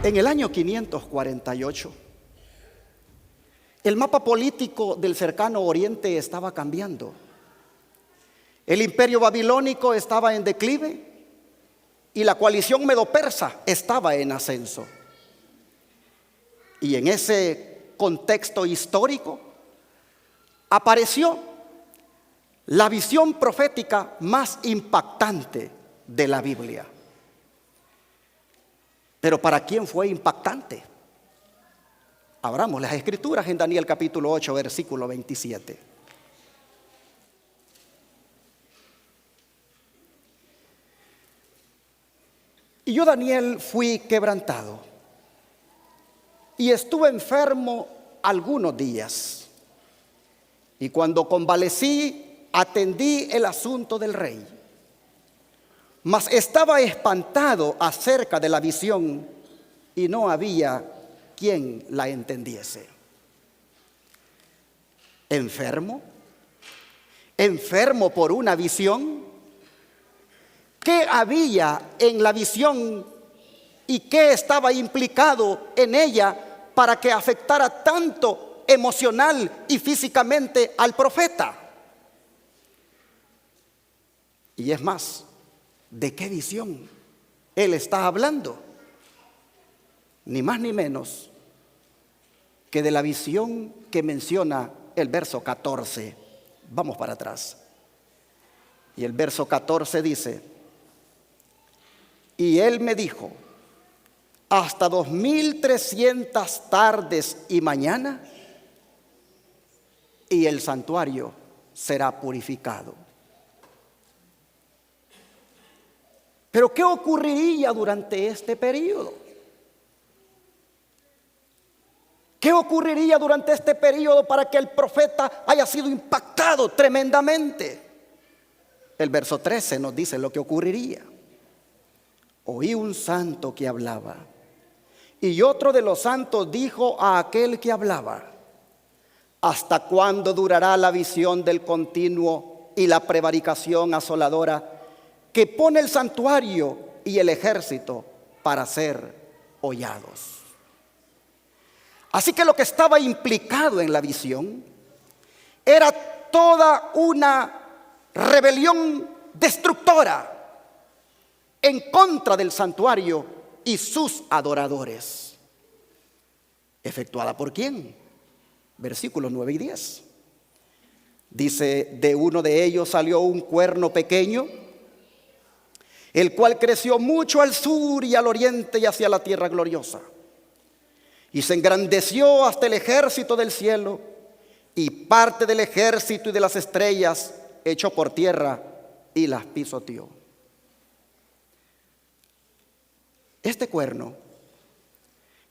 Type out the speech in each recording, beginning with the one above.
En el año 548, el mapa político del cercano Oriente estaba cambiando. El imperio babilónico estaba en declive y la coalición medo-persa estaba en ascenso. Y en ese contexto histórico apareció la visión profética más impactante de la Biblia. Pero ¿para quién fue impactante? Abramos las escrituras en Daniel capítulo 8, versículo 27. Y yo, Daniel, fui quebrantado y estuve enfermo algunos días. Y cuando convalecí, atendí el asunto del rey. Mas estaba espantado acerca de la visión y no había quien la entendiese. ¿Enfermo? ¿Enfermo por una visión? ¿Qué había en la visión y qué estaba implicado en ella para que afectara tanto emocional y físicamente al profeta? Y es más, ¿de qué visión él está hablando? Ni más ni menos que de la visión que menciona el verso 14. Vamos para atrás. Y el verso 14 dice: y él me dijo, hasta 2300 tardes y mañana, y el santuario será purificado. Pero ¿qué ocurriría durante este periodo? ¿Qué ocurriría durante este periodo para que el profeta haya sido impactado tremendamente? El verso 13 nos dice lo que ocurriría. Oí un santo que hablaba, y otro de los santos dijo a aquel que hablaba: ¿hasta cuándo durará la visión del continuo y la prevaricación asoladora que pone el santuario y el ejército para ser hollados? Así que lo que estaba implicado en la visión era toda una rebelión destructora en contra del santuario y sus adoradores. ¿Efectuada por quién? Versículos 9 y 10. Dice: de uno de ellos salió un cuerno pequeño, el cual creció mucho al sur y al oriente y hacia la tierra gloriosa. Y se engrandeció hasta el ejército del cielo, y parte del ejército y de las estrellas echó por tierra y las pisoteó. Este cuerno,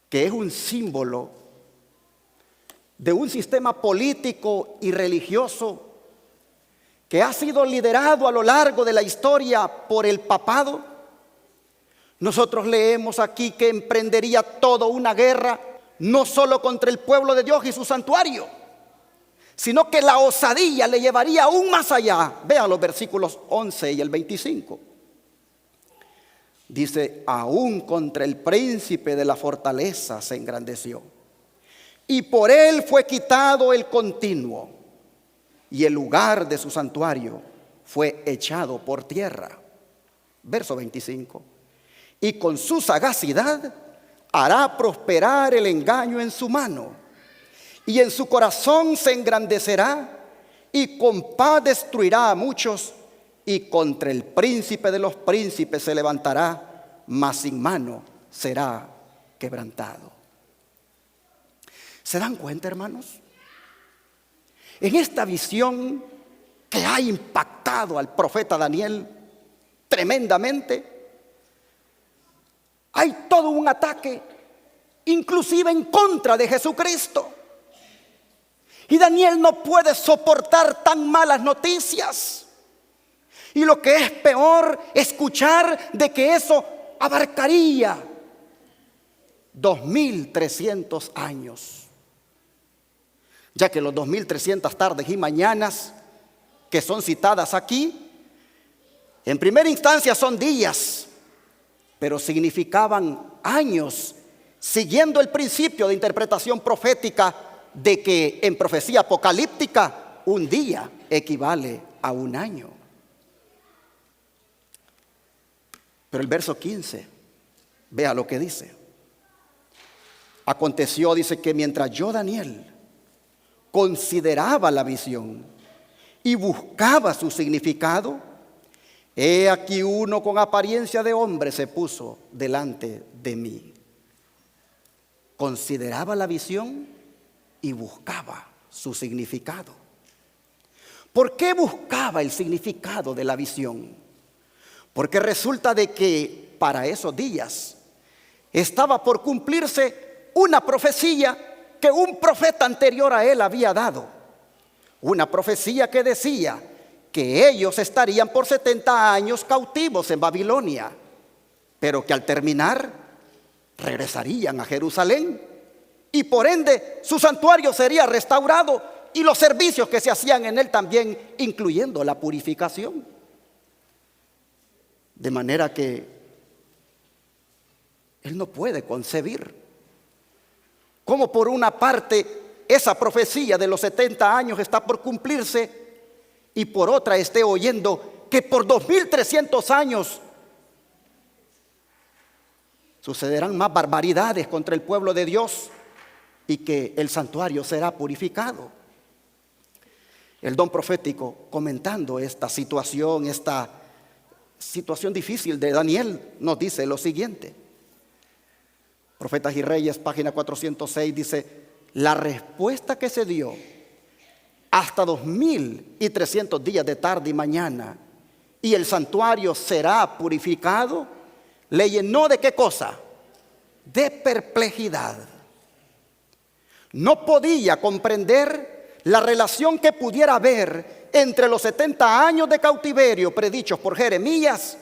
que es un símbolo de un sistema político y religioso que ha sido liderado a lo largo de la historia por el papado, nosotros leemos aquí que emprendería toda una guerra, no solo contra el pueblo de Dios y su santuario, sino que la osadía le llevaría aún más allá. Vean los versículos 11 y el 25. Dice: aún contra el príncipe de la fortaleza se engrandeció, y por él fue quitado el continuo, y el lugar de su santuario fue echado por tierra. Verso 25. Y con su sagacidad hará prosperar el engaño en su mano, y en su corazón se engrandecerá, y con paz destruirá a muchos, y contra el príncipe de los príncipes se levantará, mas sin mano será quebrantado. ¿Se dan cuenta, hermanos? En esta visión que ha impactado al profeta Daniel tremendamente, hay todo un ataque, inclusive en contra de Jesucristo. Y Daniel no puede soportar tan malas noticias. Y lo que es peor, escuchar de que eso abarcaría 2300 años. Ya que los 2300 tardes y mañanas que son citadas aquí, en primera instancia son días, pero significaban años siguiendo el principio de interpretación profética de que en profecía apocalíptica un día equivale a un año. Pero el verso 15, vea lo que dice. Aconteció, dice, que mientras yo, Daniel, consideraba la visión y buscaba su significado, he aquí uno con apariencia de hombre se puso delante de mí. Consideraba la visión y buscaba su significado. ¿Por qué buscaba el significado de la visión? Porque resulta de que para esos días estaba por cumplirse una profecía que un profeta anterior a él había dado. Una profecía que decía que ellos estarían por 70 años cautivos en Babilonia, pero que al terminar regresarían a Jerusalén y por ende su santuario sería restaurado y los servicios que se hacían en él también, incluyendo la purificación. De manera que él no puede concebir cómo por una parte esa profecía de los 70 años está por cumplirse y por otra esté oyendo que por 2300 años sucederán más barbaridades contra el pueblo de Dios y que el santuario será purificado. El don profético, comentando esta situación difícil de Daniel, nos dice lo siguiente. Profetas y Reyes, página 406, dice: la respuesta que se dio hasta 2300 días de tarde y mañana y el santuario será purificado, le llenó de ¿qué cosa? De perplejidad. No podía comprender la relación que pudiera haber entre los 70 años de cautiverio predichos por Jeremías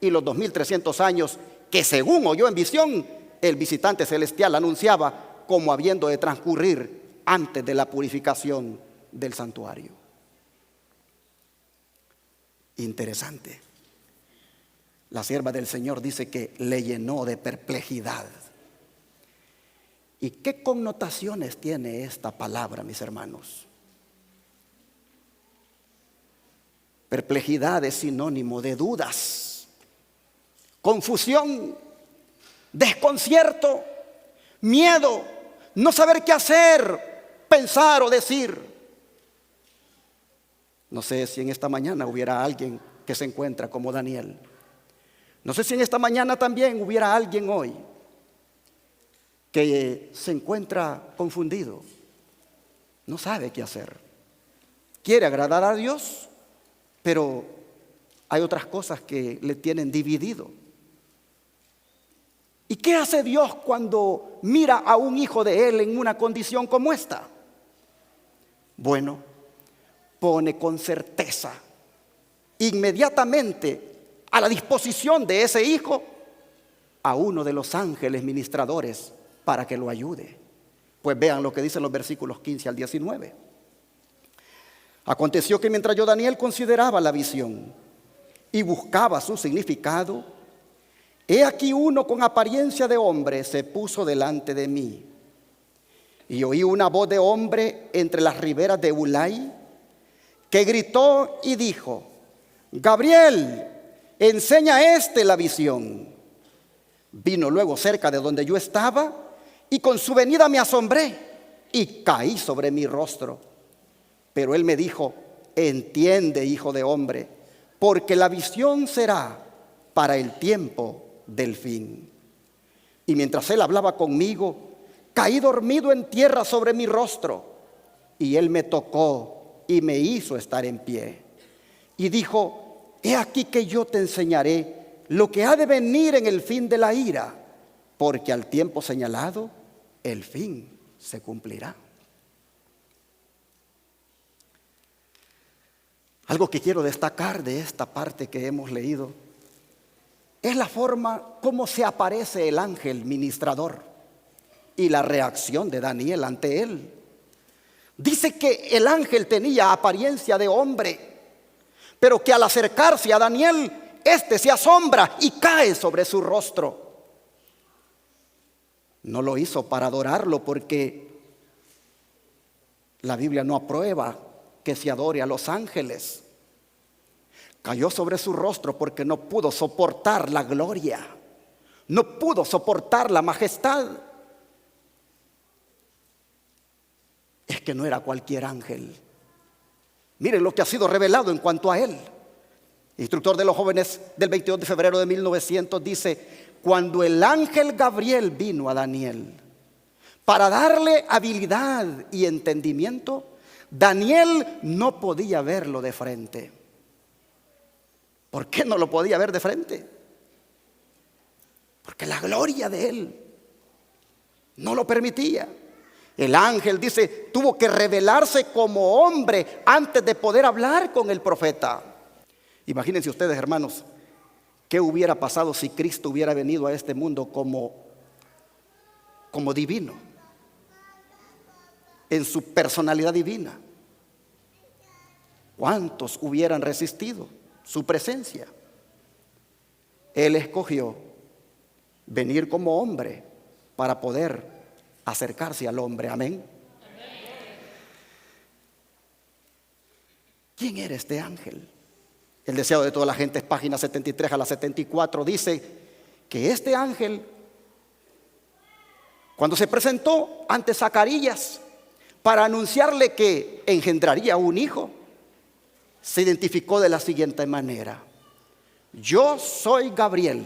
y los 2300 años que, según oyó en visión, el visitante celestial anunciaba como habiendo de transcurrir antes de la purificación del santuario. Interesante. La sierva del Señor dice que le llenó de perplejidad. ¿Y qué connotaciones tiene esta palabra, mis hermanos? Perplejidad es sinónimo de dudas, confusión, desconcierto, miedo, no saber qué hacer, pensar o decir. No sé si en esta mañana hubiera alguien que se encuentra como Daniel. No sé si en esta mañana también hubiera alguien hoy que se encuentra confundido, no sabe qué hacer. Quiere agradar a Dios, pero hay otras cosas que le tienen dividido. ¿Y qué hace Dios cuando mira a un hijo de Él en una condición como esta? Bueno, pone con certeza inmediatamente a la disposición de ese hijo a uno de los ángeles ministradores para que lo ayude. Pues vean lo que dicen los versículos 15 al 19. Aconteció que mientras yo, Daniel, consideraba la visión y buscaba su significado, he aquí uno con apariencia de hombre se puso delante de mí. Y oí una voz de hombre entre las riberas de Ulai que gritó y dijo: Gabriel, enseña a este la visión. Vino luego cerca de donde yo estaba y con su venida me asombré y caí sobre mi rostro. Pero él me dijo: entiende, hijo de hombre, porque la visión será para el tiempo del fin. Y mientras él hablaba conmigo, caí dormido en tierra sobre mi rostro. Y él me tocó y me hizo estar en pie. Y dijo: he aquí que yo te enseñaré lo que ha de venir en el fin de la ira, porque al tiempo señalado el fin se cumplirá. Algo que quiero destacar de esta parte que hemos leído es la forma como se aparece el ángel ministrador y la reacción de Daniel ante él. Dice que el ángel tenía apariencia de hombre, pero que al acercarse a Daniel, éste se asombra y cae sobre su rostro. No lo hizo para adorarlo, porque la Biblia no aprueba que se adore a los ángeles. Cayó sobre su rostro porque no pudo soportar la gloria, no pudo soportar la majestad. Es que no era cualquier ángel. Miren lo que ha sido revelado en cuanto a él. El instructor de los jóvenes del 22 de febrero de 1900 dice: cuando el ángel Gabriel vino a Daniel para darle habilidad y entendimiento, Daniel no podía verlo de frente. ¿Por qué no lo podía ver de frente? Porque la gloria de él no lo permitía. El ángel, dice, tuvo que revelarse como hombre antes de poder hablar con el profeta. Imagínense ustedes, hermanos, qué hubiera pasado si Cristo hubiera venido a este mundo como divino, en su personalidad divina. ¿Cuántos hubieran resistido su presencia? Él escogió venir como hombre para poder acercarse al hombre. Amén. ¿Quién era este ángel? El deseo de toda la gente, es página 73 a la 74, dice que este ángel, cuando se presentó ante Zacarías para anunciarle que engendraría un hijo, se identificó de la siguiente manera: yo soy Gabriel,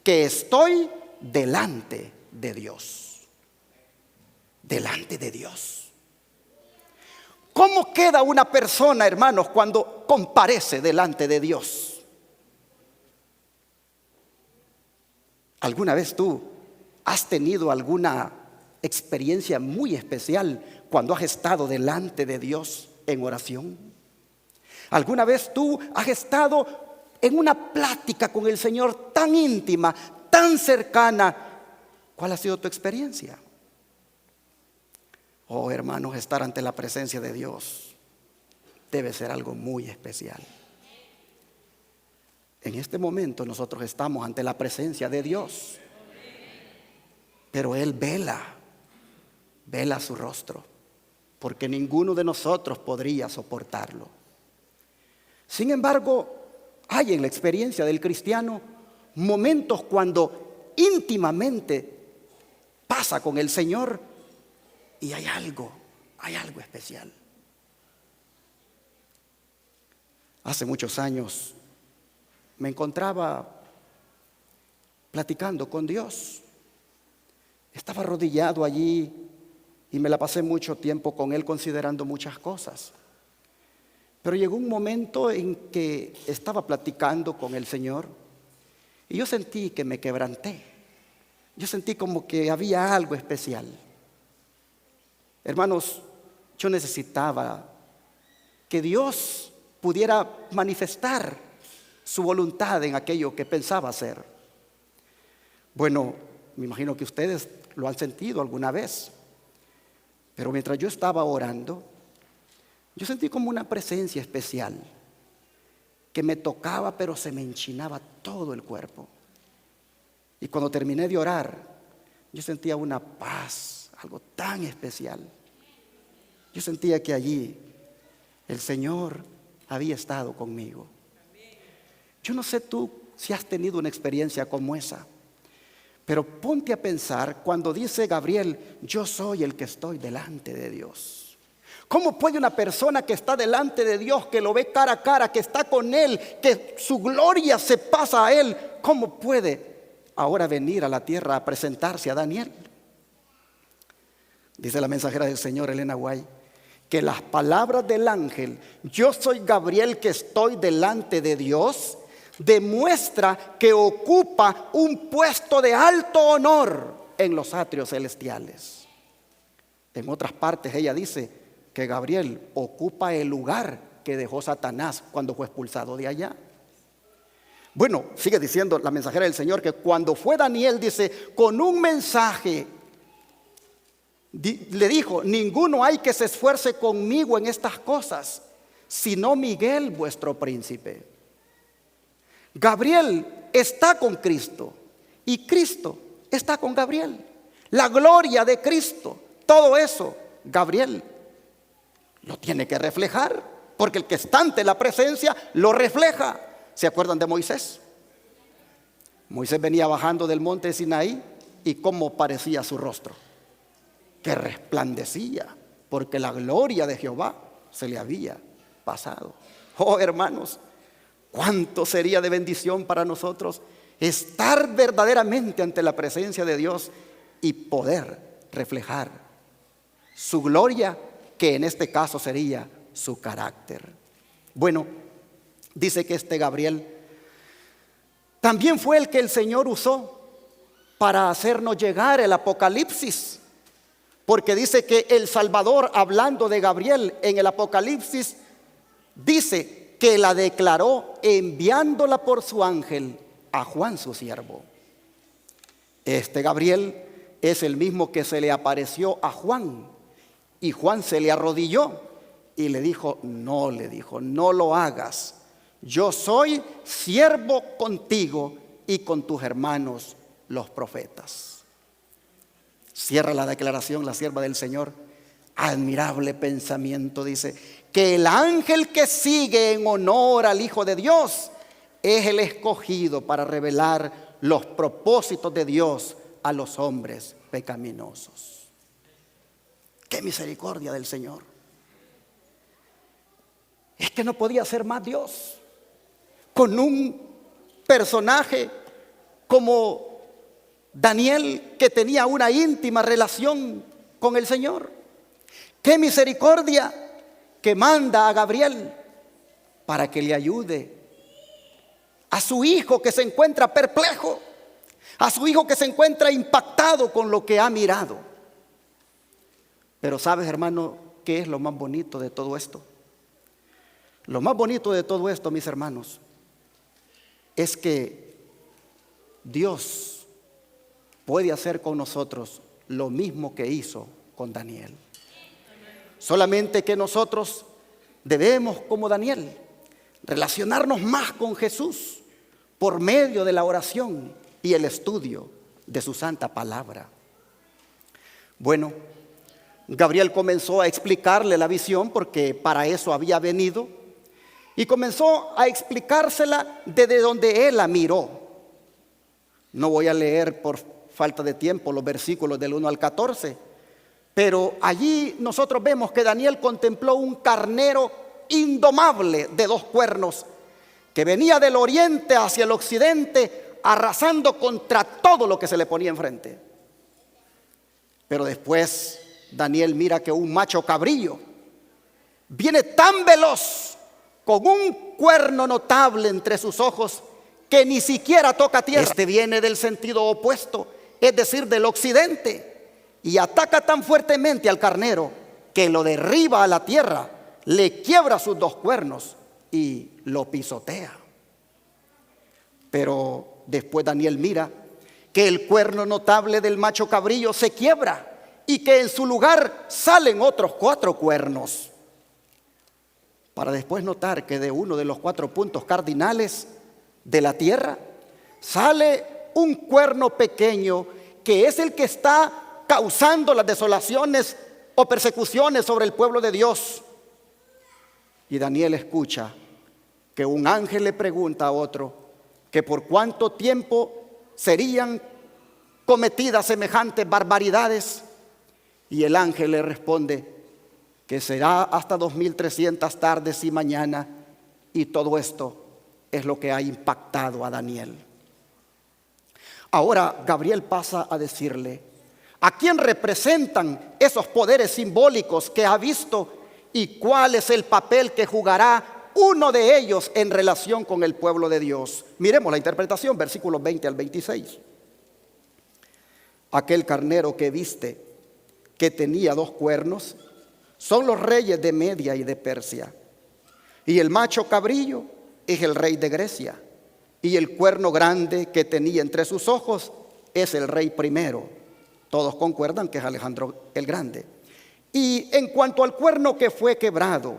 que estoy delante de Dios. Delante de Dios. ¿Cómo queda una persona, hermanos, cuando comparece delante de Dios? ¿Alguna vez tú has tenido alguna experiencia muy especial cuando has estado delante de Dios en oración? ¿Alguna vez tú has estado en una plática con el Señor tan íntima, tan cercana? ¿Cuál ha sido tu experiencia? Oh, hermanos, estar ante la presencia de Dios debe ser algo muy especial. En este momento nosotros estamos ante la presencia de Dios, pero Él vela su rostro, porque ninguno de nosotros podría soportarlo. Sin embargo, hay en la experiencia del cristiano momentos cuando íntimamente pasa con el Señor y hay algo especial. Hace muchos años me encontraba platicando con Dios. Estaba arrodillado allí y me la pasé mucho tiempo con Él considerando muchas cosas. Pero llegó un momento en que estaba platicando con el Señor y yo sentí que me quebranté. Yo sentí como que había algo especial. Hermanos, yo necesitaba que Dios pudiera manifestar su voluntad en aquello que pensaba hacer. Bueno, me imagino que ustedes lo han sentido alguna vez, pero mientras yo estaba orando, yo sentí como una presencia especial que me tocaba, pero se me enchinaba todo el cuerpo. Y cuando terminé de orar, yo sentía una paz, algo tan especial. Yo sentía que allí el Señor había estado conmigo. Yo no sé tú si has tenido una experiencia como esa, pero ponte a pensar cuando dice Gabriel: yo soy el que estoy delante de Dios. ¿Cómo puede una persona que está delante de Dios, que lo ve cara a cara, que está con Él, que su gloria se pasa a Él, cómo puede ahora venir a la tierra a presentarse a Daniel? Dice la mensajera del Señor, Elena White, que las palabras del ángel, yo soy Gabriel que estoy delante de Dios, demuestra que ocupa un puesto de alto honor en los atrios celestiales. En otras partes ella dice que Gabriel ocupa el lugar que dejó Satanás cuando fue expulsado de allá. Bueno, sigue diciendo la mensajera del Señor que cuando fue Daniel, dice, con un mensaje le dijo: ninguno hay que se esfuerce conmigo en estas cosas, sino Miguel vuestro príncipe. Gabriel está con Cristo y Cristo está con Gabriel. la gloria de Cristo. Todo eso, Gabriel lo tiene que reflejar, porque el que está ante la presencia lo refleja. ¿Se acuerdan de Moisés? Moisés venía bajando del monte de Sinaí y cómo parecía su rostro, que resplandecía, porque la gloria de Jehová se le había pasado. Oh, hermanos, cuánto sería de bendición para nosotros estar verdaderamente ante la presencia de Dios y poder reflejar su gloria, que en este caso sería su carácter. Bueno, dice que este Gabriel también fue el que el Señor usó para hacernos llegar el Apocalipsis, porque dice que el Salvador, hablando de Gabriel en el Apocalipsis, dice que la declaró enviándola por su ángel a Juan su siervo. Este Gabriel es el mismo que se le apareció a Juan, y Juan se le arrodilló y le dijo, no lo hagas. Yo soy siervo contigo y con tus hermanos los profetas. Cierra la declaración la sierva del Señor. Admirable pensamiento, dice, que el ángel que sigue en honor al Hijo de Dios es el escogido para revelar los propósitos de Dios a los hombres pecaminosos. ¡Qué misericordia del Señor! Es que no podía ser más Dios con un personaje como Daniel, que tenía una íntima relación con el Señor. ¡Qué misericordia que manda a Gabriel para que le ayude a su hijo que se encuentra perplejo, a su hijo que se encuentra impactado con lo que ha mirado? Pero sabes, hermano, ¿qué es lo más bonito de todo esto? Lo más bonito de todo esto, mis hermanos, es que Dios puede hacer con nosotros lo mismo que hizo con Daniel. Solamente que nosotros debemos, como Daniel, relacionarnos más con Jesús por medio de la oración y el estudio de su santa palabra. Bueno, Gabriel comenzó a explicarle la visión, porque para eso había venido, y comenzó a explicársela desde donde él la miró. No voy a leer por falta de tiempo los versículos del 1 al 14, pero allí nosotros vemos que Daniel contempló un carnero indomable de 2 cuernos que venía del oriente hacia el occidente, arrasando contra todo lo que se le ponía enfrente. Pero después Daniel mira que un macho cabrillo viene tan veloz, con un cuerno notable entre sus ojos, que ni siquiera toca tierra. Este viene del sentido opuesto, es decir, del occidente, y ataca tan fuertemente al carnero que lo derriba a la tierra, le quiebra sus 2 cuernos y lo pisotea. Pero después Daniel mira que el cuerno notable del macho cabrillo se quiebra y que en su lugar salen otros 4 cuernos, para después notar que de uno de los 4 puntos cardinales de la tierra sale un cuerno pequeño, que es el que está causando las desolaciones o persecuciones sobre el pueblo de Dios. Y Daniel escucha que un ángel le pregunta a otro que por cuánto tiempo serían cometidas semejantes barbaridades, y el ángel le responde que será hasta 2300 tardes y mañana, y todo esto es lo que ha impactado a Daniel. Ahora Gabriel pasa a decirle a quién representan esos poderes simbólicos que ha visto y cuál es el papel que jugará uno de ellos en relación con el pueblo de Dios. Miremos la interpretación, versículos 20 al 26. Aquel carnero que viste, que tenía 2 cuernos, son los reyes de Media y de Persia, y el macho cabrillo es el rey de Grecia, y el cuerno grande que tenía entre sus ojos es el rey primero. Todos concuerdan que es Alejandro el Grande. Y en cuanto al cuerno que fue quebrado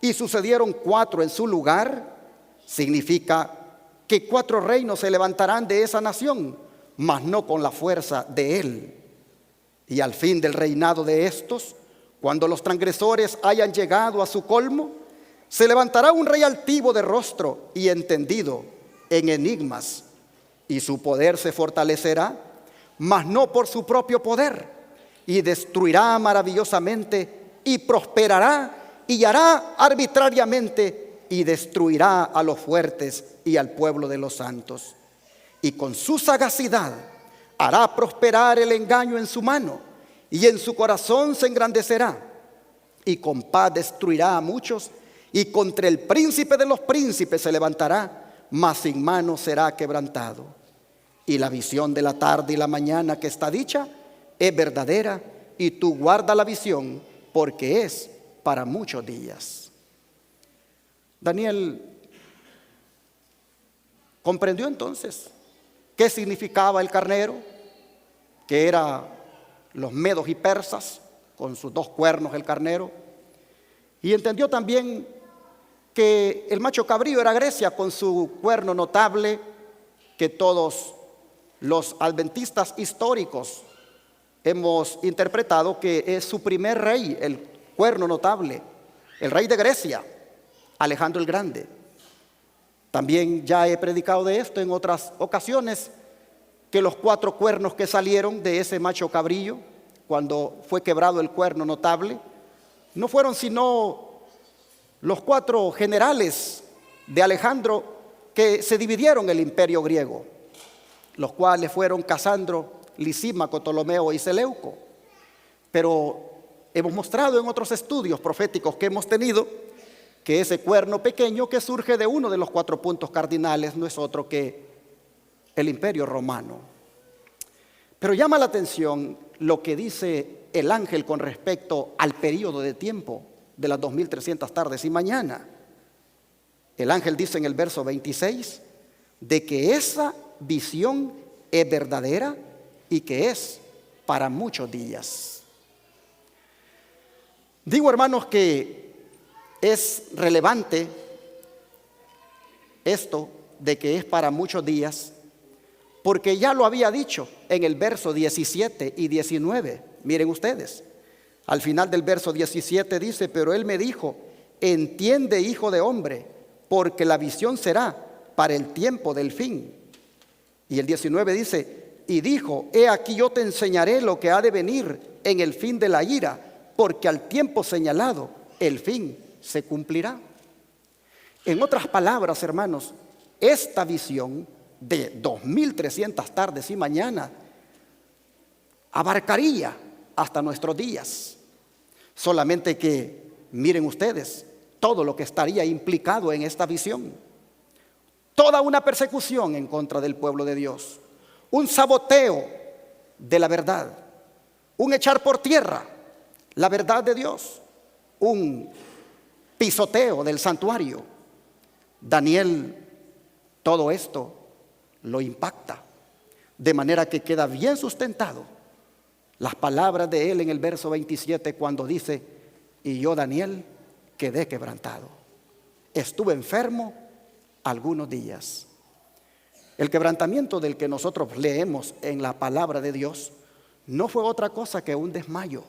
y sucedieron 4 en su lugar, significa que 4 reinos se levantarán de esa nación, mas no con la fuerza de él. Y al fin del reinado de estos, cuando los transgresores hayan llegado a su colmo, se levantará un rey altivo de rostro y entendido en enigmas, y su poder se fortalecerá, mas no por su propio poder, y destruirá maravillosamente, y prosperará, y hará arbitrariamente, y destruirá a los fuertes y al pueblo de los santos. Y con su sagacidad hará prosperar el engaño en su mano, y en su corazón se engrandecerá, y con paz destruirá a muchos, y contra el príncipe de los príncipes se levantará, mas sin mano será quebrantado. Y la visión de la tarde y la mañana que está dicha es verdadera, y tú guarda la visión, porque es para muchos días. Daniel comprendió entonces qué significaba el carnero, que era los medos y persas, con sus dos cuernos el carnero, y entendió también que el macho cabrío era Grecia, con su cuerno notable, que todos los adventistas históricos hemos interpretado que es su primer rey, el cuerno notable, el rey de Grecia, Alejandro el Grande. También ya he predicado de esto en otras ocasiones, que los 4 cuernos que salieron de ese macho cabrillo, cuando fue quebrado el cuerno notable, no fueron sino los 4 generales de Alejandro que se dividieron el imperio griego, los cuales fueron Casandro, Lisímaco, Ptolomeo y Seleuco. Pero hemos mostrado en otros estudios proféticos que hemos tenido que ese cuerno pequeño que surge de uno de los 4 puntos cardinales no es otro que el imperio romano. Pero llama la atención lo que dice el ángel con respecto al periodo de tiempo de las 2300 tardes y mañana. El ángel dice en el verso 26 de que esa visión es verdadera y que es para muchos días. Digo, hermanos, que es relevante esto de que es para muchos días, porque ya lo había dicho en el verso 17 y 19. Miren ustedes, al final del verso 17 dice: pero él me dijo, entiende, hijo de hombre, porque la visión será para el tiempo del fin. Y el 19 dice: y dijo, he aquí yo te enseñaré lo que ha de venir en el fin de la ira, porque al tiempo señalado el fin se cumplirá. En otras palabras, hermanos, esta visión de 2300 tardes y mañana abarcaría hasta nuestros días. Solamente que miren ustedes todo lo que estaría implicado en esta visión. Toda una persecución en contra del pueblo de Dios, un saboteo de la verdad, un echar por tierra la verdad de Dios, un pisoteo del santuario. Daniel todo esto lo impacta, de manera que queda bien sustentado las palabras de él en el verso 27 cuando dice: y yo, Daniel, quedé quebrantado, estuve enfermo algunos días. El quebrantamiento del que nosotros leemos en la palabra de Dios no fue otra cosa que un desmayo.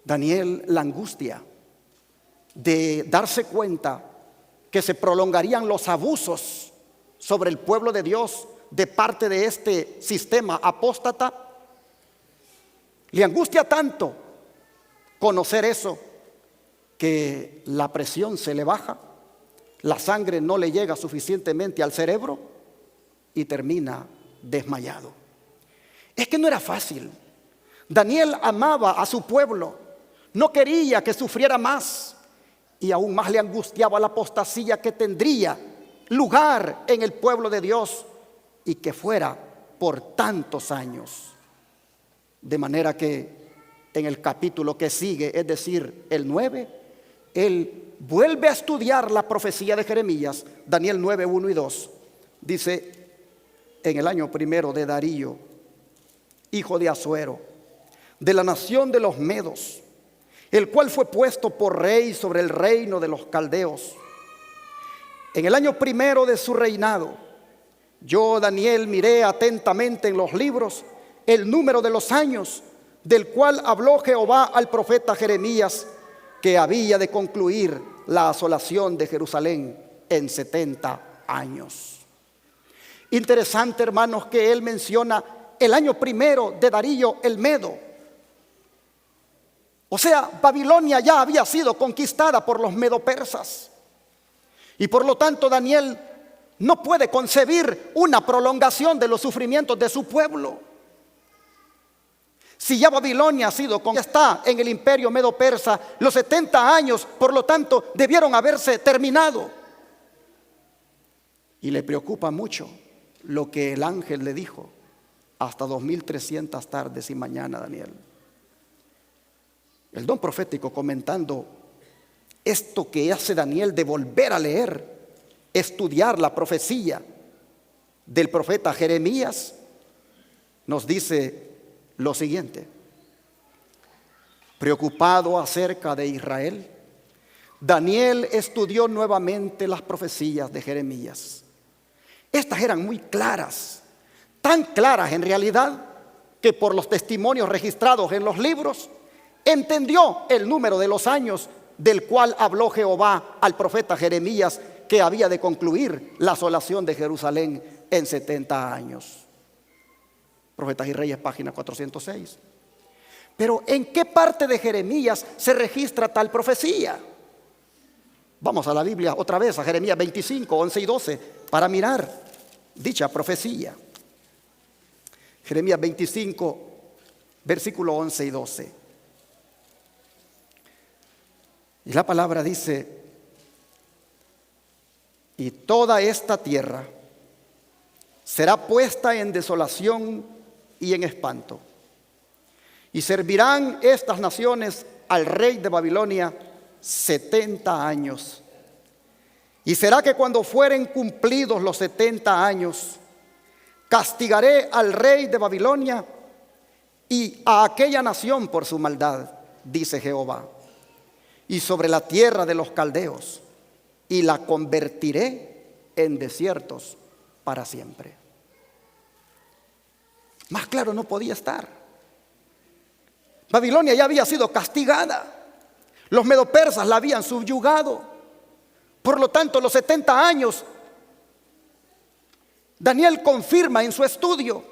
Daniel, la angustia de darse cuenta que se prolongarían los abusos sobre el pueblo de Dios de parte de este sistema apóstata, le angustia tanto conocer eso que la presión se le baja, la sangre no le llega suficientemente al cerebro y termina desmayado. Es que no era fácil. Daniel amaba a su pueblo, no quería que sufriera más, y aún más le angustiaba la apostasía que tendría lugar en el pueblo de Dios y que fuera por tantos años. De manera que en el capítulo que sigue, es decir, el 9, él vuelve a estudiar la profecía de Jeremías, Daniel 9, 1 y 2. Dice: en el año primero de Darío, hijo de Asuero, de la nación de los Medos, el cual fue puesto por rey sobre el reino de los caldeos, en el año primero de su reinado, yo, Daniel, miré atentamente en los libros el número de los años del cual habló Jehová al profeta Jeremías, que había de concluir la asolación de Jerusalén en 70 años. Interesante, hermanos, que él menciona el año primero de Darío el Medo. O sea, Babilonia ya había sido conquistada por los medo-persas. Y por lo tanto Daniel no puede concebir una prolongación de los sufrimientos de su pueblo. Si ya Babilonia ha sido conquistada en el imperio medo-persa, los 70 años, por lo tanto, debieron haberse terminado. Y le preocupa mucho lo que el ángel le dijo: hasta 2300 tardes y mañana, Daniel. El don profético, comentando esto que hace Daniel de volver a leer, estudiar la profecía del profeta Jeremías, nos dice lo siguiente: preocupado acerca de Israel, Daniel estudió nuevamente las profecías de Jeremías. Estas eran muy claras, tan claras en realidad que por los testimonios registrados en los libros entendió el número de los años del cual habló Jehová al profeta Jeremías, que había de concluir la asolación de Jerusalén en 70 años. Profetas y Reyes, página 406. Pero ¿en qué parte de Jeremías se registra tal profecía? Vamos a la Biblia otra vez, a Jeremías 25, 11 y 12, para mirar dicha profecía. Jeremías 25, versículo 11 y 12. Y la palabra dice: y toda esta tierra será puesta en desolación y en espanto, y servirán estas naciones al rey de Babilonia 70 años. Y será que cuando fueren cumplidos los 70 años, castigaré al rey de Babilonia y a aquella nación por su maldad, dice Jehová, y sobre la tierra de los caldeos, y la convertiré en desiertos para siempre. Más claro no podía estar. Babilonia ya había sido castigada. Los medopersas la habían subyugado. Por lo tanto, los 70 años, Daniel confirma en su estudio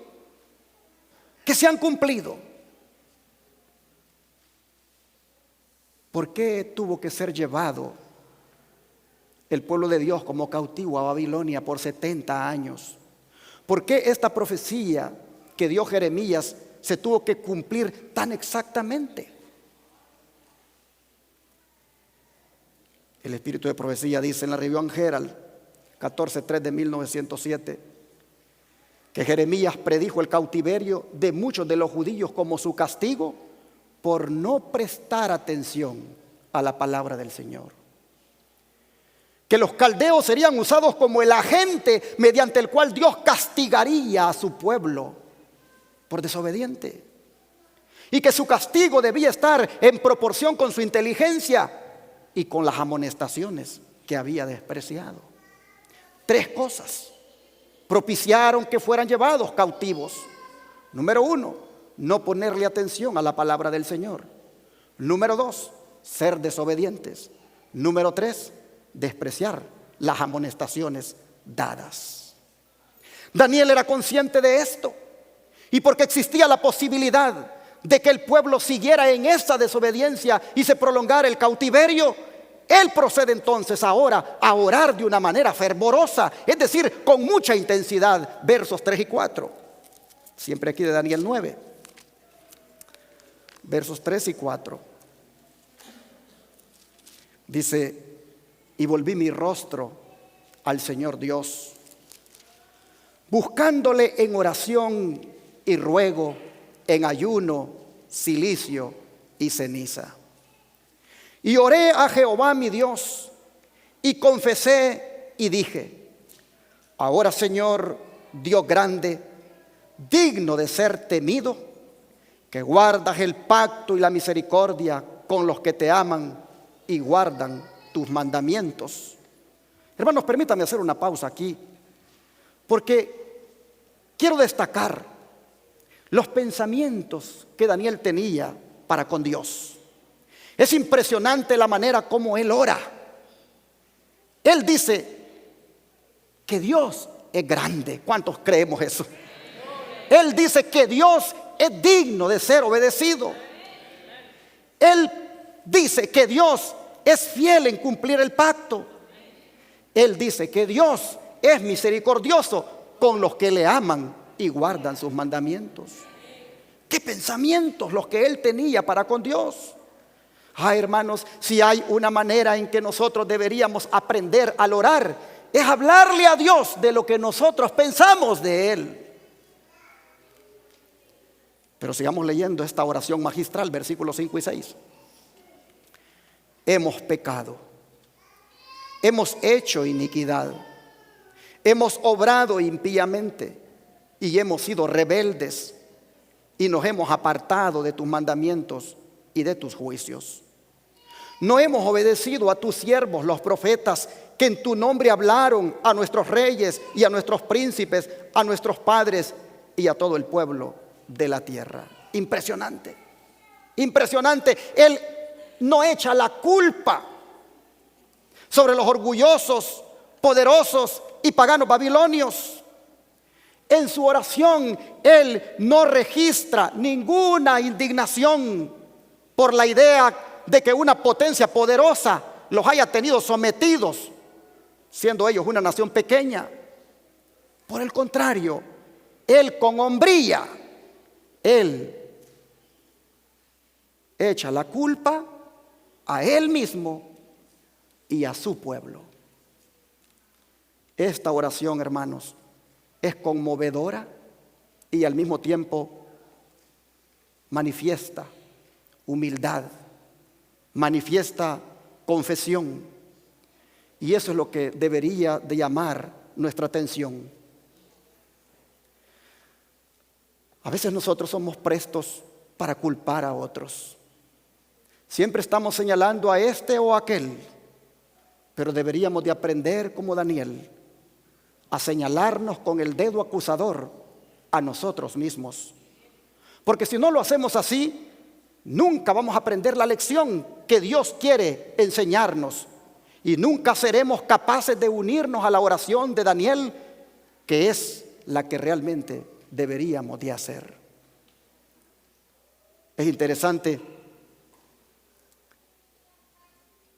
que se han cumplido. ¿Por qué tuvo que ser llevado el pueblo de Dios como cautivo a Babilonia por 70 años? ¿Por qué esta profecía que dio Jeremías se tuvo que cumplir tan exactamente? El espíritu de profecía dice en la Review and Herald 14:3 de 1907 que Jeremías predijo el cautiverio de muchos de los judíos como su castigo por no prestar atención a la palabra del Señor. Que los caldeos serían usados como el agente mediante el cual Dios castigaría a su pueblo por desobediente, y que su castigo debía estar en proporción con su inteligencia y con las amonestaciones que había despreciado. 3 cosas propiciaron que fueran llevados cautivos. Número 1, no ponerle atención a la palabra del Señor. Número 2, ser desobedientes. Número 3, despreciar las amonestaciones dadas. Daniel era consciente de esto, y porque existía la posibilidad de que el pueblo siguiera en esa desobediencia y se prolongara el cautiverio, él procede entonces ahora a orar de una manera fervorosa, es decir, con mucha intensidad. Versos 3 y 4, siempre aquí de Daniel 9, versos 3 y 4. Dice: y volví mi rostro al Señor Dios, buscándole en oración y ruego, en ayuno, cilicio y ceniza. Y oré a Jehová mi Dios, y confesé y dije: ahora, Señor, Dios grande, digno de ser temido, que guardas el pacto y la misericordia con los que te aman y guardan tus mandamientos. Hermanos, permítanme hacer una pausa aquí, porque quiero destacar los pensamientos que Daniel tenía para con Dios. Es impresionante la manera como él ora. Él dice que Dios es grande. ¿Cuántos creemos eso? Él dice que Dios es digno de ser obedecido. Él dice que Dios es fiel en cumplir el pacto. Él dice que Dios es misericordioso con los que le aman y guardan sus mandamientos. ¿Qué pensamientos los que él tenía para con Dios? Hermanos, si hay una manera en que nosotros deberíamos aprender a orar, es hablarle a Dios de lo que nosotros pensamos de Él. Pero sigamos leyendo esta oración magistral, versículos 5 y 6. Hemos pecado, hemos hecho iniquidad, hemos obrado impíamente y hemos sido rebeldes y nos hemos apartado de tus mandamientos y de tus juicios. No hemos obedecido a tus siervos, los profetas, que en tu nombre hablaron a nuestros reyes y a nuestros príncipes, a nuestros padres y a todo el pueblo de la tierra. Impresionante, impresionante. Él no echa la culpa sobre los orgullosos, poderosos y paganos babilonios. En su oración, él no registra ninguna indignación por la idea de que una potencia poderosa los haya tenido sometidos, siendo ellos una nación pequeña. Por el contrario, él con hombría, él echa la culpa a él mismo y a su pueblo. Esta oración, hermanos, es conmovedora y al mismo tiempo manifiesta humildad, manifiesta confesión. Y eso es lo que debería de llamar nuestra atención. A veces nosotros somos prestos para culpar a otros. Siempre estamos señalando a este o a aquel, pero deberíamos de aprender como Daniel a señalarnos con el dedo acusador a nosotros mismos. Porque si no lo hacemos así, nunca vamos a aprender la lección que Dios quiere enseñarnos y nunca seremos capaces de unirnos a la oración de Daniel, que es la que realmente deberíamos de hacer. Es interesante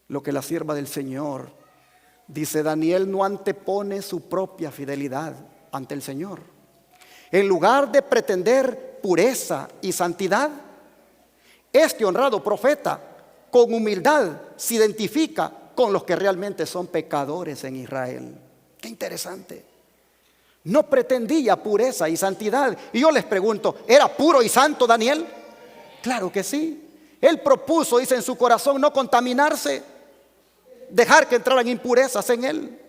lo que la sierva del Señor dice. Daniel no antepone su propia fidelidad ante el Señor. En lugar de pretender pureza y santidad, este honrado profeta con humildad se identifica con los que realmente son pecadores en Israel. Qué interesante. No pretendía pureza y santidad. Y yo les pregunto, ¿era puro y santo Daniel? Claro que sí. Él propuso, dice, en su corazón no contaminarse, dejar que entraran impurezas en él.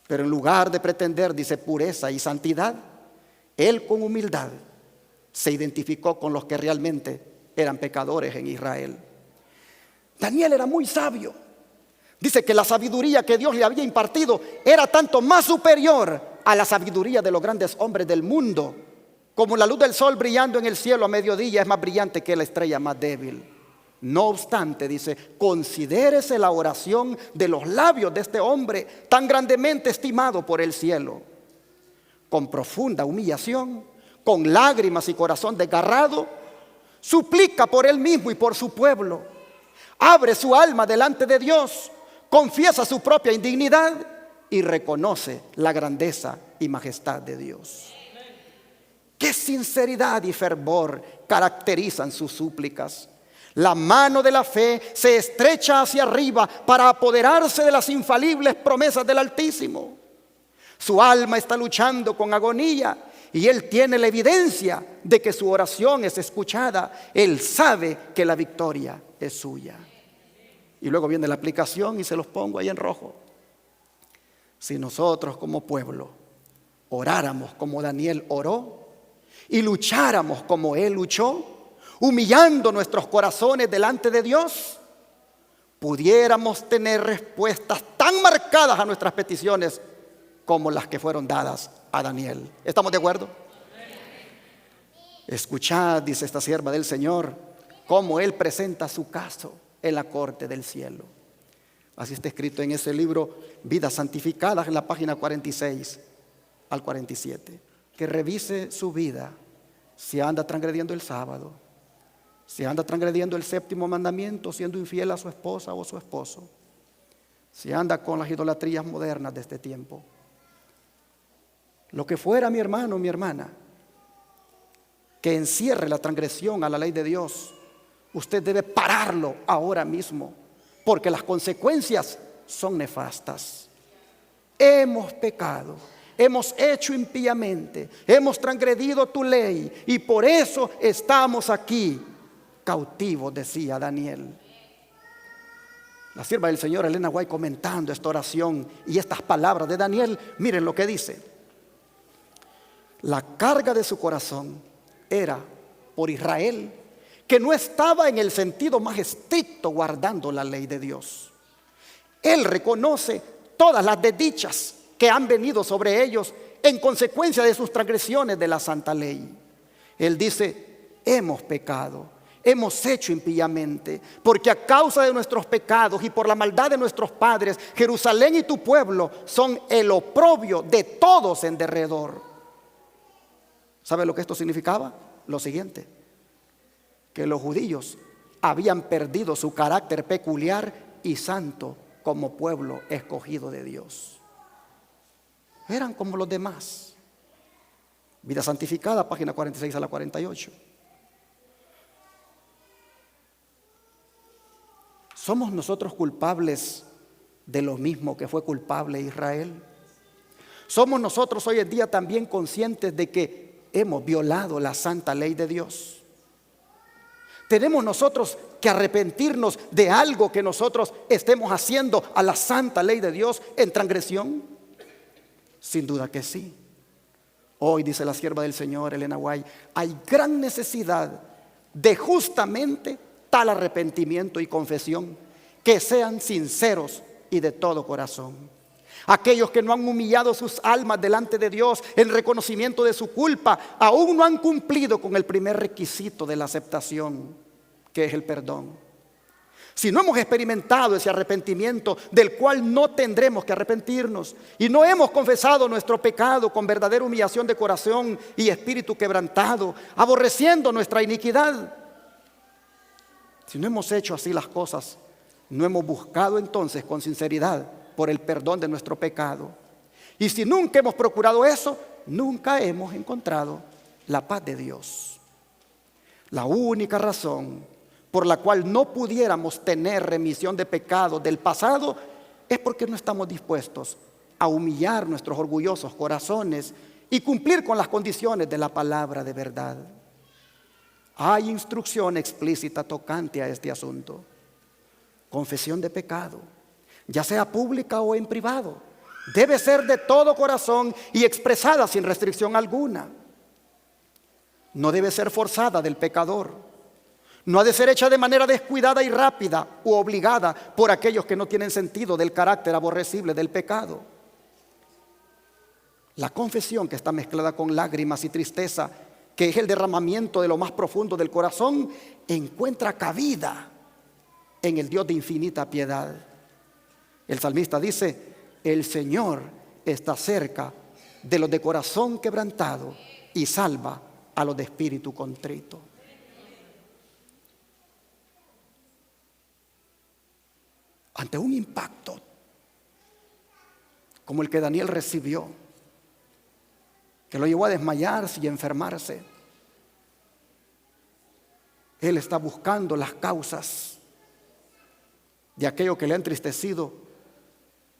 Pero en lugar de pretender, dice, pureza y santidad, él con humildad se identificó con los que realmente eran pecadores en Israel. Daniel era muy sabio. Dice que la sabiduría que Dios le había impartido era tanto más superior a la sabiduría de los grandes hombres del mundo, como la luz del sol brillando en el cielo a mediodía es más brillante que la estrella más débil. No obstante, dice, considérese la oración de los labios de este hombre tan grandemente estimado por el cielo. Con profunda humillación, con lágrimas y corazón desgarrado, suplica por él mismo y por su pueblo. Abre su alma delante de Dios, confiesa su propia indignidad y reconoce la grandeza y majestad de Dios. Qué sinceridad y fervor caracterizan sus súplicas. La mano de la fe se estrecha hacia arriba para apoderarse de las infalibles promesas del Altísimo. Su alma está luchando con agonía y él tiene la evidencia de que su oración es escuchada. Él sabe que la victoria es suya. Y luego viene la aplicación y se los pongo ahí en rojo. Si nosotros como pueblo oráramos como Daniel oró y lucháramos como él luchó, humillando nuestros corazones delante de Dios, pudiéramos tener respuestas tan marcadas a nuestras peticiones como las que fueron dadas a Daniel. ¿Estamos de acuerdo? Escuchad, dice esta sierva del Señor, cómo Él presenta su caso en la corte del cielo. Así está escrito en ese libro, Vidas Santificadas, en la página 46 al 47. Que revise su vida, si anda transgrediendo el sábado, si anda transgrediendo el séptimo mandamiento, siendo infiel a su esposa o su esposo, si anda con las idolatrías modernas de este tiempo. Lo que fuera, mi hermano, mi hermana, que encierre la transgresión a la ley de Dios, usted debe pararlo ahora mismo, porque las consecuencias son nefastas. Hemos pecado, hemos hecho impíamente, hemos transgredido tu ley y por eso estamos aquí cautivos, decía Daniel. La sierva del Señor Elena White, comentando esta oración y estas palabras de Daniel, miren lo que dice: la carga de su corazón era por Israel, que no estaba en el sentido más estricto guardando la ley de Dios. Él reconoce todas las desdichas que han venido sobre ellos en consecuencia de sus transgresiones de la santa ley. Él dice: hemos pecado, hemos hecho impíamente, porque a causa de nuestros pecados y por la maldad de nuestros padres, Jerusalén y tu pueblo son el oprobio de todos en derredor. ¿Sabe lo que esto significaba? Lo siguiente: que los judíos habían perdido su carácter peculiar y santo como pueblo escogido de Dios. Eran como los demás. Vida Santificada, página 46 a la 48. ¿Somos nosotros culpables de lo mismo que fue culpable Israel? ¿Somos nosotros hoy en día también conscientes de que hemos violado la santa ley de Dios? ¿Tenemos nosotros que arrepentirnos de algo que nosotros estemos haciendo a la santa ley de Dios en transgresión? Sin duda que sí. Hoy, dice la sierva del Señor Elena White, hay gran necesidad de justamente tal arrepentimiento y confesión, que sean sinceros y de todo corazón. Aquellos que no han humillado sus almas delante de Dios en reconocimiento de su culpa, aún no han cumplido con el primer requisito de la aceptación, que es el perdón. Si no hemos experimentado ese arrepentimiento, del cual no tendremos que arrepentirnos, y no hemos confesado nuestro pecado con verdadera humillación de corazón y espíritu quebrantado, aborreciendo nuestra iniquidad, si no hemos hecho así las cosas, no hemos buscado entonces con sinceridad por el perdón de nuestro pecado. Y si nunca hemos procurado eso, nunca hemos encontrado la paz de Dios. La única razón por la cual no pudiéramos tener remisión de pecados del pasado es porque no estamos dispuestos a humillar nuestros orgullosos corazones y cumplir con las condiciones de la palabra de verdad. Hay instrucción explícita tocante a este asunto. Confesión de pecado, ya sea pública o en privado, debe ser de todo corazón y expresada sin restricción alguna. No debe ser forzada del pecador. No ha de ser hecha de manera descuidada y rápida u obligada por aquellos que no tienen sentido del carácter aborrecible del pecado. La confesión, que está mezclada con lágrimas y tristeza, que es el derramamiento de lo más profundo del corazón, encuentra cabida en el Dios de infinita piedad. El salmista dice: el Señor está cerca de los de corazón quebrantado y salva a los de espíritu contrito. Ante un impacto como el que Daniel recibió, que lo llevó a desmayarse y enfermarse, él está buscando las causas de aquello que le ha entristecido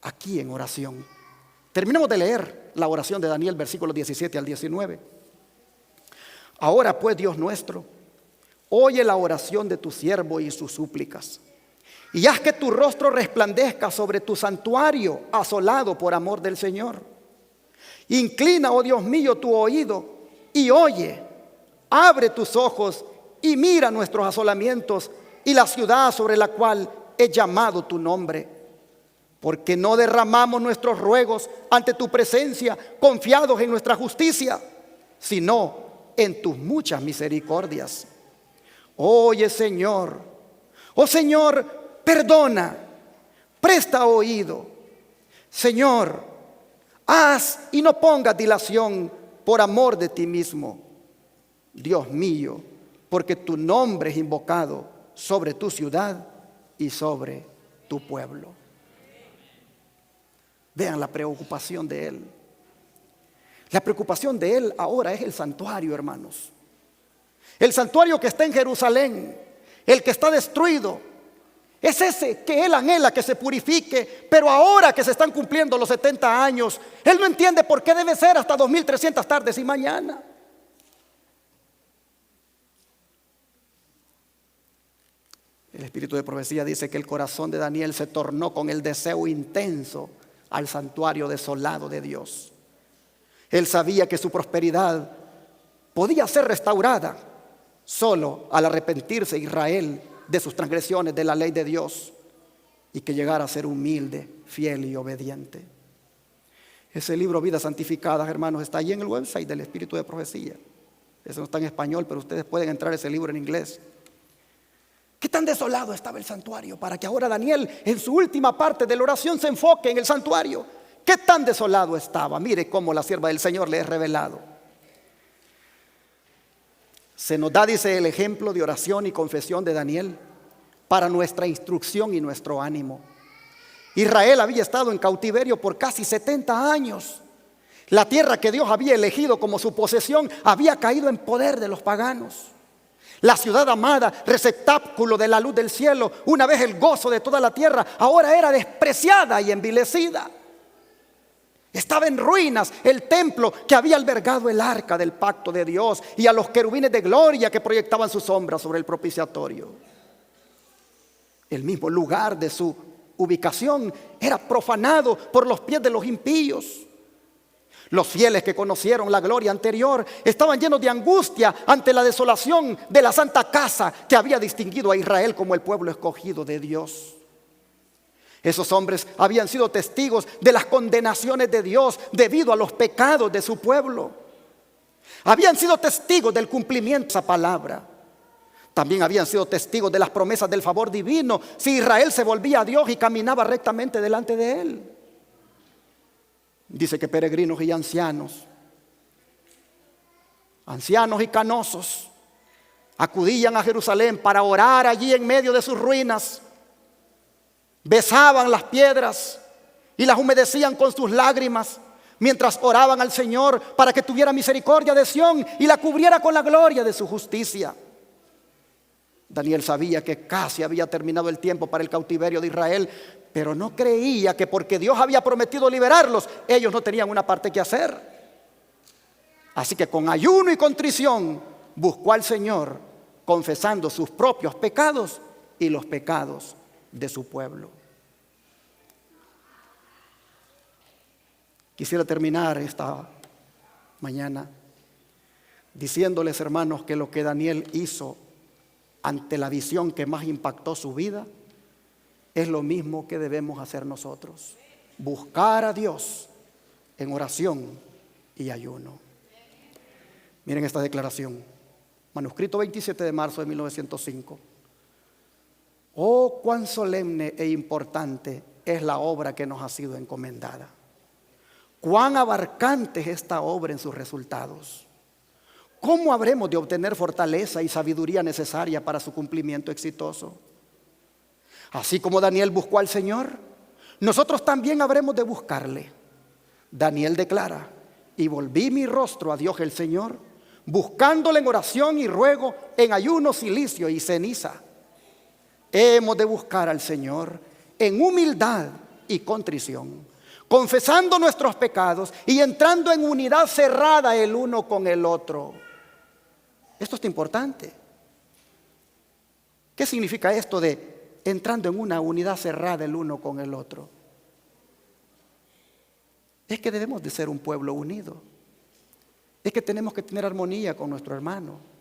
aquí en oración. Terminamos de leer la oración de Daniel, versículos 17 al 19. Ahora pues, Dios nuestro, oye la oración de tu siervo y sus súplicas, y haz que tu rostro resplandezca sobre tu santuario asolado por amor del Señor. Inclina, oh Dios mío, tu oído y oye. Abre tus ojos y mira nuestros asolamientos y la ciudad sobre la cual he llamado tu nombre. Porque no derramamos nuestros ruegos ante tu presencia, confiados en nuestra justicia, sino en tus muchas misericordias. Oye, Señor, oh Señor, perdona, presta oído. Señor, haz y no pongas dilación por amor de ti mismo, Dios mío, porque tu nombre es invocado sobre tu ciudad y sobre tu pueblo. Vean la preocupación de él. La preocupación de él ahora es el santuario, hermanos. El santuario que está en Jerusalén, el que está destruido, es ese que él anhela que se purifique. Pero ahora que se están cumpliendo los 70 años, él no entiende por qué debe ser hasta 2300 tardes y mañana. El espíritu de profecía dice que el corazón de Daniel se tornó con el deseo intenso al santuario desolado de Dios. Él sabía que su prosperidad podía ser restaurada solo al arrepentirse Israel de sus transgresiones de la ley de Dios y que llegara a ser humilde, fiel y obediente. Ese libro Vidas Santificadas, hermanos, está allí en el website del espíritu de profecía. Eso no está en español, pero ustedes pueden entrar a ese libro en inglés. ¿Qué tan desolado estaba el santuario para que ahora Daniel en su última parte de la oración se enfoque en el santuario? ¿Qué tan desolado estaba? Mire cómo la sierva del Señor le es revelado. Se nos da, dice, el ejemplo de oración y confesión de Daniel para nuestra instrucción y nuestro ánimo. Israel había estado en cautiverio por casi 70 años. La tierra que Dios había elegido como su posesión había caído en poder de los paganos. La ciudad amada, receptáculo de la luz del cielo, una vez el gozo de toda la tierra, ahora era despreciada y envilecida. Estaba en ruinas el templo que había albergado el arca del pacto de Dios y a los querubines de gloria que proyectaban su sombra sobre el propiciatorio. El mismo lugar de su ubicación era profanado por los pies de los impíos. Los fieles que conocieron la gloria anterior estaban llenos de angustia ante la desolación de la santa casa que había distinguido a Israel como el pueblo escogido de Dios. Esos hombres habían sido testigos de las condenaciones de Dios debido a los pecados de su pueblo. Habían sido testigos del cumplimiento de esa palabra. También habían sido testigos de las promesas del favor divino si Israel se volvía a Dios y caminaba rectamente delante de Él. Dice que peregrinos y ancianos y canosos acudían a Jerusalén para orar allí en medio de sus ruinas. Besaban las piedras y las humedecían con sus lágrimas mientras oraban al Señor para que tuviera misericordia de Sión y la cubriera con la gloria de su justicia. Daniel sabía que casi había terminado el tiempo para el cautiverio de Israel, pero no creía que porque Dios había prometido liberarlos, ellos no tenían una parte que hacer. Así que con ayuno y contrición buscó al Señor, confesando sus propios pecados y los pecados de su pueblo. Quisiera terminar esta mañana diciéndoles, hermanos, que lo que Daniel hizo ante la visión que más impactó su vida es lo mismo que debemos hacer nosotros: buscar a Dios en oración y ayuno. Miren esta declaración, manuscrito 27 de marzo de 1905. Oh, cuán solemne e importante es la obra que nos ha sido encomendada. Cuán abarcante es esta obra en sus resultados. ¿Cómo habremos de obtener fortaleza y sabiduría necesaria para su cumplimiento exitoso? Así como Daniel buscó al Señor, nosotros también habremos de buscarle. Daniel declara: y volví mi rostro a Dios el Señor, buscándole en oración y ruego, en ayuno, silicio y ceniza. Hemos de buscar al Señor en humildad y contrición, confesando nuestros pecados y entrando en unidad cerrada el uno con el otro. Esto es importante. ¿Qué significa esto de entrando en una unidad cerrada el uno con el otro? Es que debemos de ser un pueblo unido. Es que tenemos que tener armonía con nuestro hermano.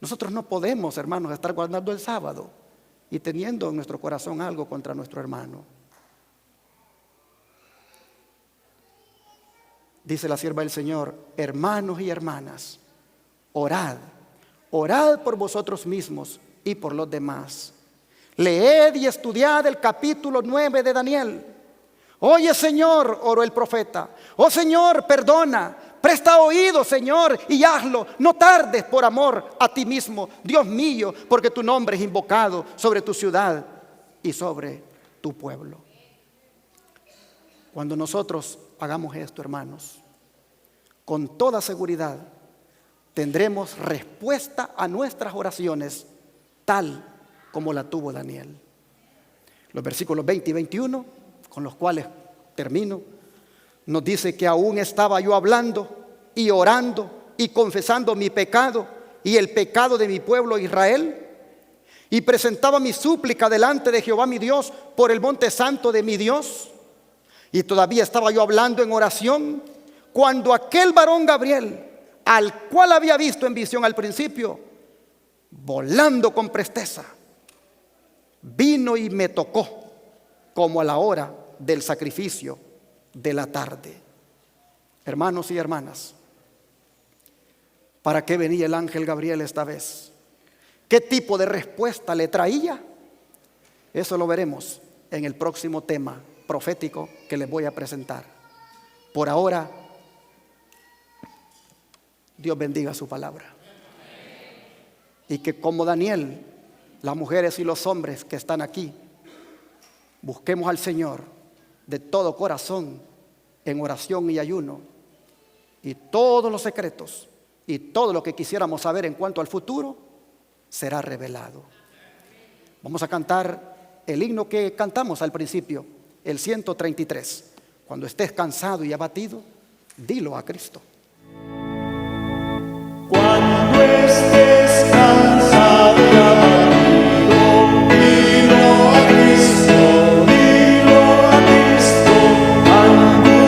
Nosotros no podemos, hermanos, estar guardando el sábado y teniendo en nuestro corazón algo contra nuestro hermano. Dice la sierva del Señor: hermanos y hermanas, orad, orad por vosotros mismos y por los demás. Leed y estudiad el capítulo 9 de Daniel. Oye, Señor, oró el profeta. Oh, Señor, perdona. Presta oído, Señor, y hazlo. No tardes por amor a ti mismo, Dios mío, porque tu nombre es invocado sobre tu ciudad y sobre tu pueblo. Cuando nosotros hagamos esto, hermanos, con toda seguridad tendremos respuesta a nuestras oraciones tal como la tuvo Daniel. Los versículos 20 y 21, con los cuales termino, nos dice que aún estaba yo hablando y orando y confesando mi pecado y el pecado de mi pueblo Israel, y presentaba mi súplica delante de Jehová mi Dios por el monte santo de mi Dios. Y todavía estaba yo hablando en oración cuando aquel varón Gabriel, al cual había visto en visión al principio, volando con presteza, vino y me tocó como a la hora del sacrificio de la tarde. Hermanos y hermanas, ¿para qué venía el ángel Gabriel esta vez? ¿Qué tipo de respuesta le traía? Eso lo veremos en el próximo tema profético que les voy a presentar. Por ahora, Dios bendiga su palabra. Y que como Daniel, las mujeres y los hombres que están aquí, busquemos al Señor de todo corazón en oración y ayuno, y todos los secretos y todo lo que quisiéramos saber en cuanto al futuro será revelado. Vamos a cantar el himno que cantamos al principio, el 133. Cuando estés cansado y abatido, dilo a Cristo. Cuando estés cansado y abatido, dilo a Cristo,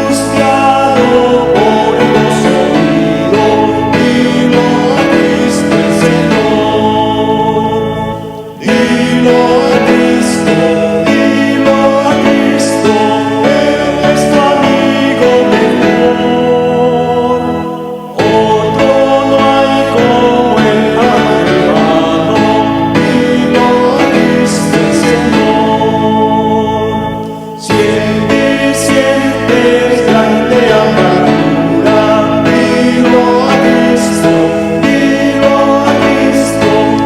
angustiado por los oídos, dilo a Cristo el Señor, dilo a Cristo, Él es tu amigo mejor. Otro no hay como el hermano, dilo a Cristo el Señor. Sientes grande amargura, dilo a Cristo,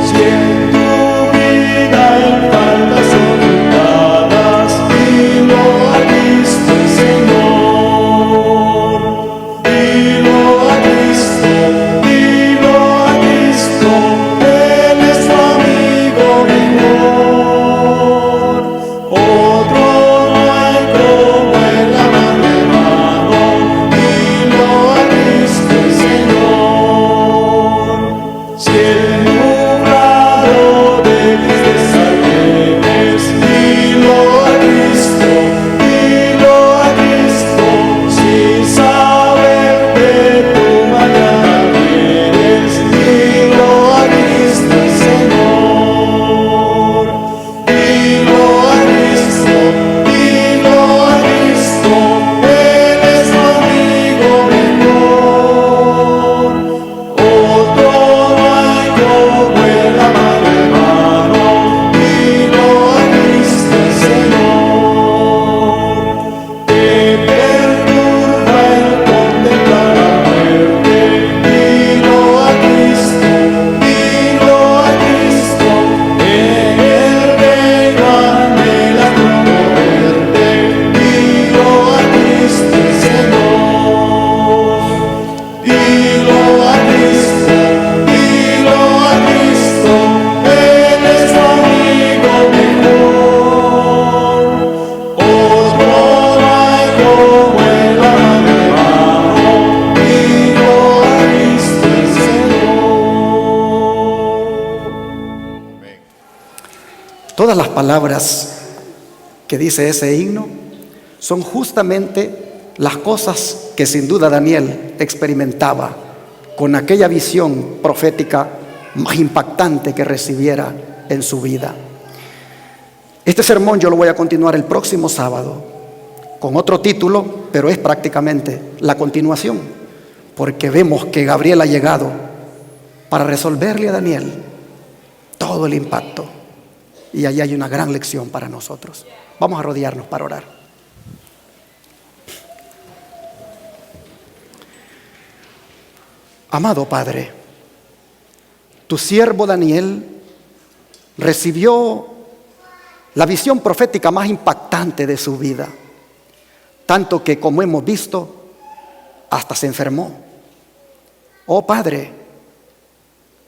si en tu vida en faltas ocultadas, dilo a Cristo el Señor, dilo a Cristo, Él es tu amigo mejor. Otro no hay como el amado hermano, dilo a Cristo el Señor. Si el nublado de tristeza tienes, dilo a Cristo, sin saber de tu mañana vienes, dilo a Cristo el Señor, dilo a Cristo, Él es tu amigo mejor. Otro no hay como el amado hermano, dilo a Cristo el Señor. Te perturba el contemplar la muerte, dilo a Cristo, en el reino anhelas tu moverte, dilo a Cristo el Señor, dilo a Cristo, Él es tu amigo mejor. Otro no hay como el amado hermano, dilo a Cristo el Señor. Todas las palabras que dice ese himno son justamente las cosas que sin duda Daniel experimentaba con aquella visión profética más impactante que recibiera en su vida. Este sermón yo lo voy a continuar el próximo sábado con otro título, pero es prácticamente la continuación, porque vemos que Gabriel ha llegado para resolverle a Daniel todo el impacto. Y allí hay una gran lección para nosotros. Vamos a arrodillarnos para orar. Amado Padre, tu siervo Daniel recibió la visión profética más impactante de su vida, tanto que, como hemos visto, hasta se enfermó. Oh Padre,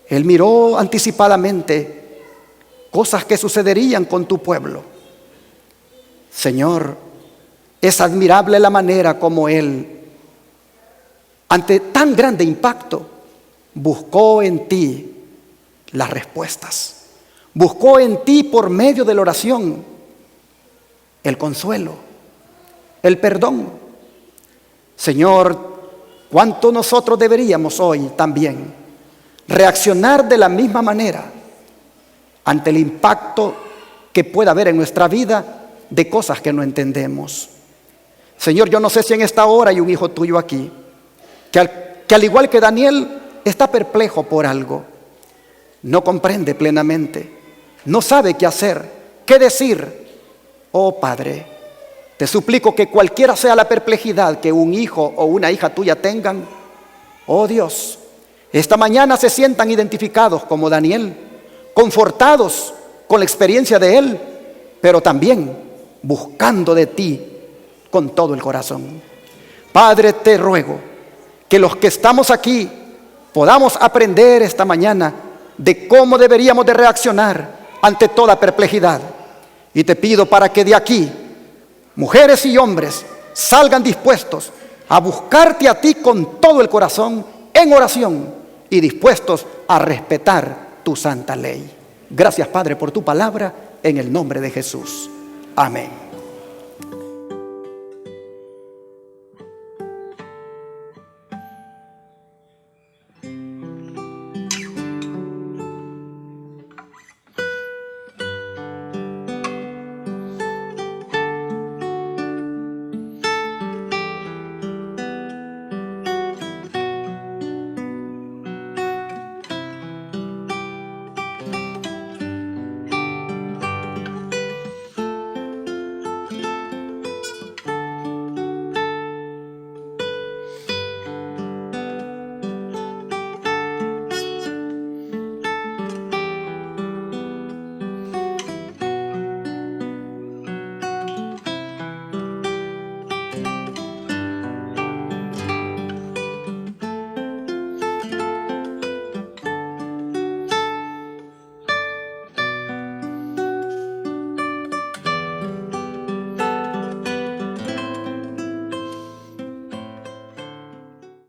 él miró anticipadamente cosas que sucederían con tu pueblo. Señor, es admirable la manera como él, ante tan grande impacto, buscó en ti las respuestas. Buscó en ti, por medio de la oración, el consuelo, el perdón. Señor, ¿cuánto nosotros deberíamos hoy también reaccionar de la misma manera ante el impacto que pueda haber en nuestra vida de cosas que no entendemos? Señor, yo no sé si en esta hora hay un hijo tuyo aquí que al igual que Daniel está perplejo por algo, no comprende plenamente, no sabe qué hacer, qué decir. Oh Padre, te suplico que cualquiera sea la perplejidad que un hijo o una hija tuya tengan, oh Dios, esta mañana se sientan identificados como Daniel, confortados con la experiencia de él, pero también buscando de ti con todo el corazón. Padre, te ruego que los que estamos aquí podamos aprender esta mañana de cómo deberíamos de reaccionar ante toda perplejidad. Y te pido para que de aquí, mujeres y hombres, salgan dispuestos a buscarte a ti con todo el corazón, en oración, y dispuestos a respetar tu santa ley. Gracias, Padre, por tu palabra, en el nombre de Jesús. Amén.